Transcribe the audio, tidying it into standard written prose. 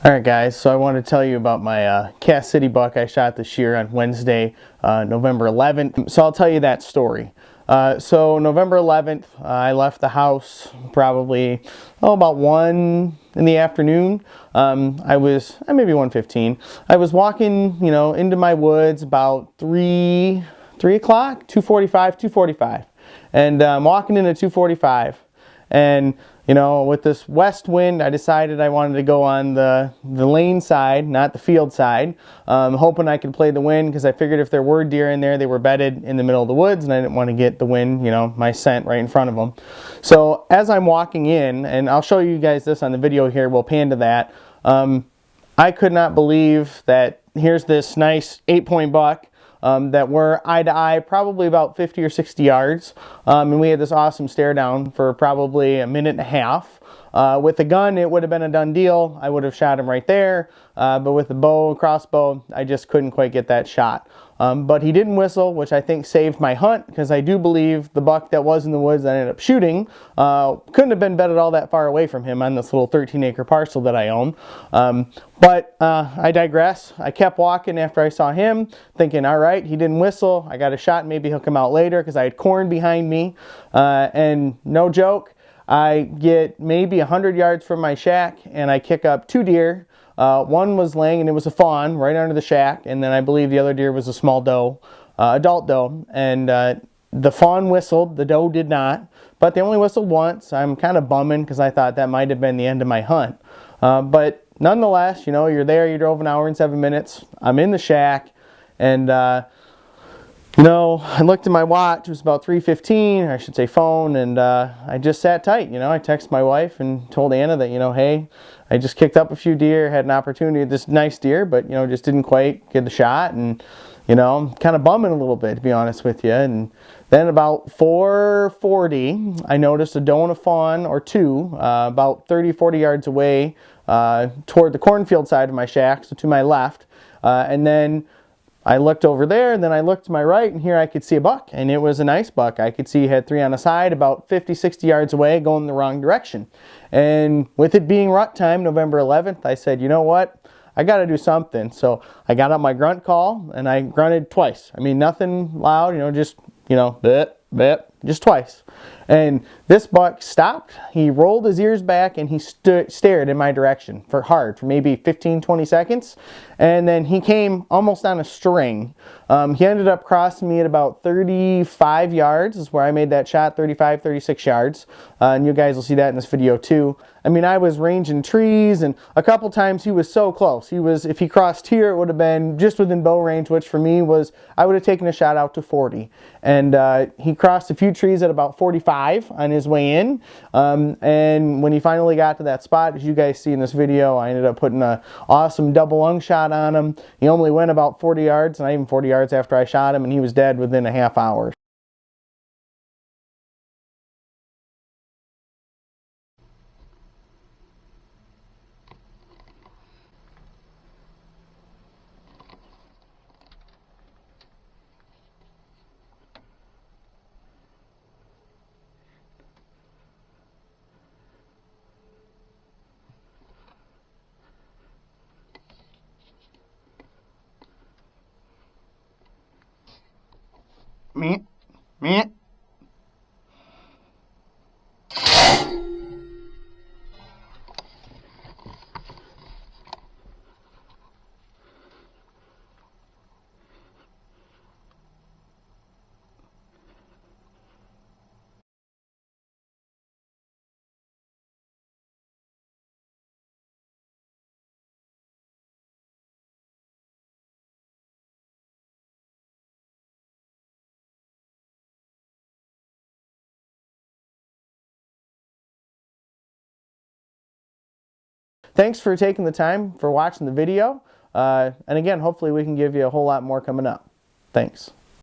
Alright guys, so I want to tell you about my Cass City buck I shot this year on Wednesday, November 11th. So I'll tell you that story. So November 11th, I left the house probably, about 1 in the afternoon. I was, maybe 1:15. I was walking, into my woods about 3 o'clock, 2:45. And I'm walking into 2:45. And with this west wind, I decided I wanted to go on the lane side, not the field side, hoping I could play the wind, because I figured if there were deer in there, they were bedded in the middle of the woods, and I didn't want to get the wind, my scent right in front of them. So as I'm walking in, and I'll show you guys this on the video here, we'll pan to that, I could not believe that here's this nice 8-point buck that were eye to eye, probably about 50 or 60 yards. And we had this awesome stare down for probably a minute and a half. With a gun, it would have been a done deal. I would have shot him right there. But with the bow, crossbow, I just couldn't quite get that shot. But he didn't whistle, which I think saved my hunt, because I do believe the buck that was in the woods that I ended up shooting couldn't have been bedded all that far away from him on this little 13-acre parcel that I own. But I digress. I kept walking after I saw him, thinking, all right, he didn't whistle. I got a shot. Maybe he'll come out later, because I had corn behind me. And no joke, I get maybe 100 yards from my shack, and I kick up 2 deer. One was laying, and it was a fawn right under the shack, and then I believe the other deer was a small doe, adult doe, and the fawn whistled, the doe did not, but they only whistled once. I'm kind of bumming, because I thought that might have been the end of my hunt. But nonetheless, you're there, you drove an hour and 7 minutes, I'm in the shack, and I looked at my watch, it was about 3:15, I should say phone, and I just sat tight. I texted my wife and told Anna that, hey, I just kicked up a few deer, had an opportunity at this nice deer, but, just didn't quite get the shot, and, I'm kind of bumming a little bit, to be honest with you. And then about 4:40, I noticed a doe and a fawn, or two, about 30, 40 yards away, toward the cornfield side of my shack, so to my left, and then I looked over there, and then I looked to my right, and here I could see a buck, and it was a nice buck. I could see he had 3 on the side, about 50, 60 yards away, going the wrong direction. And with it being rut time, November 11th, I said, you know what? I got to do something. So I got up my grunt call, and I grunted twice. I mean, nothing loud, just, bit, bit, just twice. And this buck stopped, he rolled his ears back, and he stared in my direction for maybe 15, 20 seconds. And then he came almost on a string. He ended up crossing me at about 35 yards, is where I made that shot, 35, 36 yards. And you guys will see that in this video too. I mean, I was ranging trees, and a couple times he was so close. If he crossed here, it would have been just within bow range, which for me was, I would have taken a shot out to 40. And he crossed a few trees at about 45 on his way in. And when he finally got to that spot, as you guys see in this video, I ended up putting an awesome double lung shot on him. He only went about 40 yards, not even 40 yards after I shot him, and he was dead within a half hour. Meh, meh. Thanks for taking the time for watching the video. And again, hopefully we can give you a whole lot more coming up. Thanks.